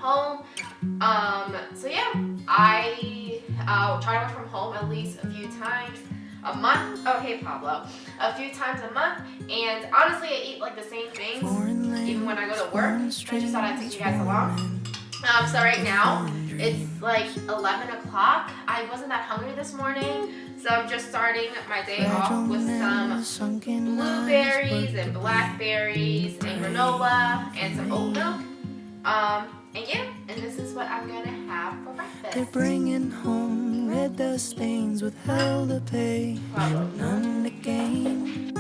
home. So yeah, I try to work from home at least a few times a month. Oh, hey Pablo. A few times a month, and honestly I eat like the same things even when I go to work. I just thought I'd take you guys along. So right now it's like 11 o'clock. I wasn't that hungry this morning, so I'm just starting my day off with some blueberries and blackberries and granola and some oat milk. And yeah, and this is what I'm gonna have for breakfast. They're bringing home red dust stains with hell to pay, none to gain.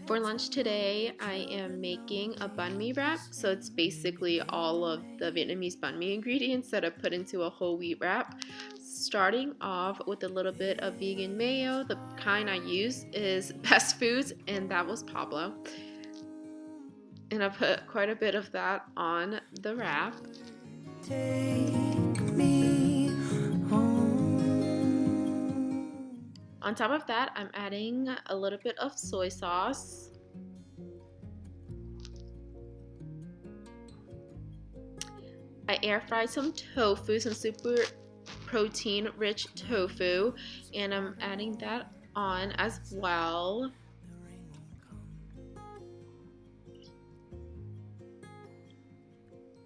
For lunch today, I am making a banh mi wrap. So it's basically all of the Vietnamese banh mi ingredients that I put into a whole wheat wrap. Starting off with a little bit of vegan mayo. The kind I use is Best Foods, and that was Pablo. And I put quite a bit of that on the wrap. Take me home. On top of that, I'm adding a little bit of soy sauce. I air fried some tofu, some super protein rich tofu, and I'm adding that on as well.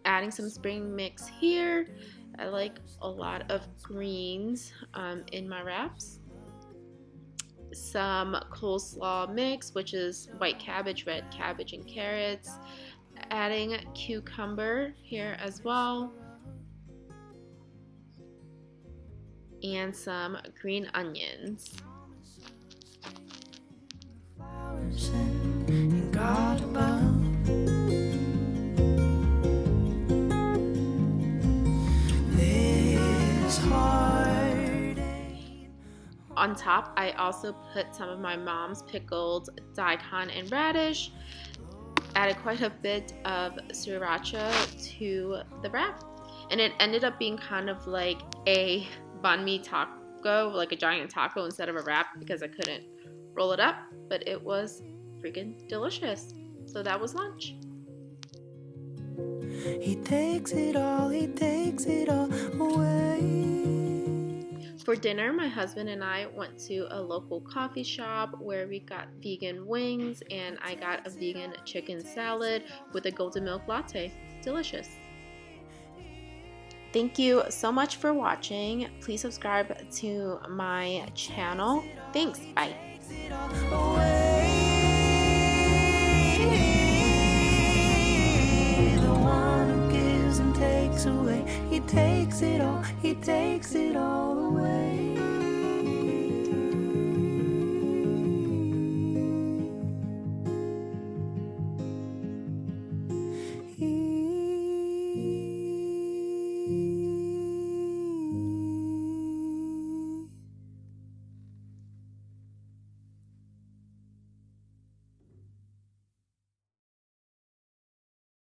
Adding some spring mix here. I like a lot of greens in my wraps. Some coleslaw mix, which is white cabbage, red cabbage, and carrots. Adding cucumber here as well. And some green onions. Flowers and God above. On top, I also put some of my mom's pickled daikon and radish. Added quite a bit of sriracha to the wrap. And it ended up being kind of like a banh mi taco, like a giant taco instead of a wrap because I couldn't roll it up. But it was freaking delicious. So that was lunch. He takes it all away. For dinner, my husband and I went to a local coffee shop where we got vegan wings, and I got a vegan chicken salad with a golden milk latte. Delicious. Thank you so much for watching. Please subscribe to my channel. Thanks. Bye. Takes away, he takes it all away.